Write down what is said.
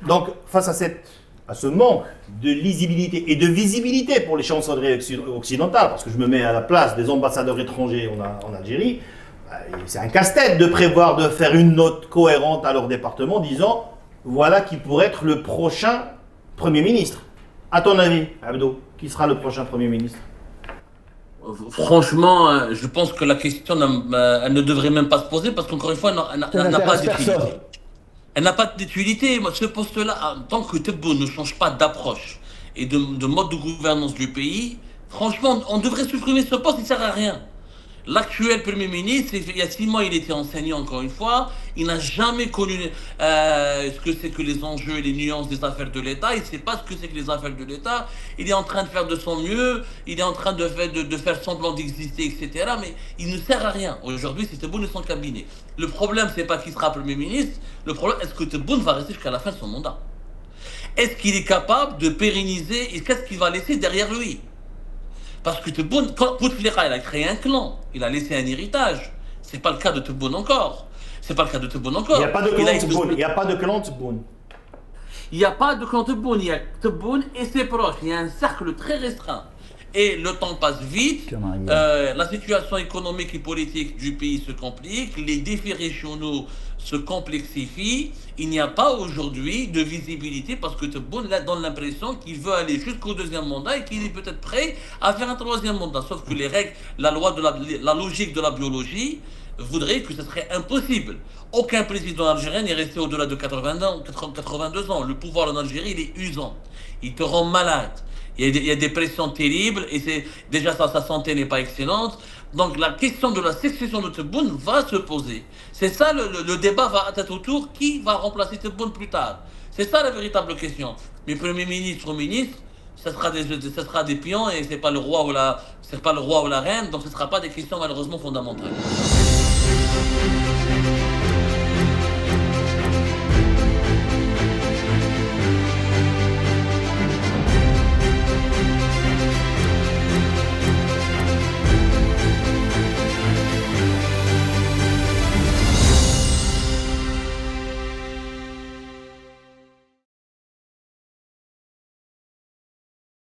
Donc, face à ce manque de lisibilité et de visibilité pour les chancelleries occidentales, parce que je me mets à la place des ambassadeurs étrangers en Algérie, c'est un casse-tête de prévoir de faire une note cohérente à leur département disant voilà qui pourrait être le prochain Premier ministre. À ton avis, Abdo, qui sera le prochain Premier ministre? Franchement, je pense que la question, elle ne devrait même pas se poser parce qu'encore une fois, elle n'a pas d'utilité. Elle n'a pas d'utilité. Moi, ce poste-là, tant que Tebboune ne change pas d'approche et de mode de gouvernance du pays, franchement, on devrait supprimer ce poste, il ne sert à rien. L'actuel Premier ministre, il y a 6 mois, il était enseignant encore une fois. Il n'a jamais connu ce que c'est que les enjeux et les nuances des affaires de l'État. Il ne sait pas ce que c'est que les affaires de l'État. Il est en train de faire de son mieux. Il est en train de faire semblant d'exister, etc. Mais il ne sert à rien. Aujourd'hui, c'est Tebboune et son cabinet. Le problème, c'est pas qui sera Premier ministre. Le problème, est-ce que Tebboune va rester jusqu'à la fin de son mandat? Est-ce qu'il est capable de pérenniser et qu'est-ce qu'il va laisser derrière lui? Parce que Tebboune, quand Bouteflika, il a créé un clan, il a laissé un héritage. C'est pas le cas de Tebboune encore. C'est pas le cas de Tebboune encore. Il n'y a pas de clan Tebboune. Il n'y a pas de clan Tebboune. Il n'y a pas de clan Tebboune. Il y a Tebboune et ses proches. Il y a un cercle très restreint. Et le temps passe vite. La situation économique et politique du pays se complique. Les défis régionaux se complexifient. Il n'y a pas aujourd'hui de visibilité parce que Tebboune donne l'impression qu'il veut aller jusqu'au deuxième mandat et qu'il est peut-être prêt à faire un troisième mandat. Sauf que les règles, la loi de la logique de la biologie voudrait que ce serait impossible. Aucun président algérien n'est resté au-delà de 82 ans. Le pouvoir en Algérie, il est usant. Il te rend malade. Il y a des pressions terribles et déjà sa santé n'est pas excellente. Donc la question de la succession de Tebboune va se poser. C'est ça le débat va être autour. Qui va remplacer Tebboune plus tard? C'est ça la véritable question. Mais Premier ministre ou ministre, ce sera des pions et c'est pas le roi ou la reine. Donc ce ne sera pas des questions malheureusement fondamentales.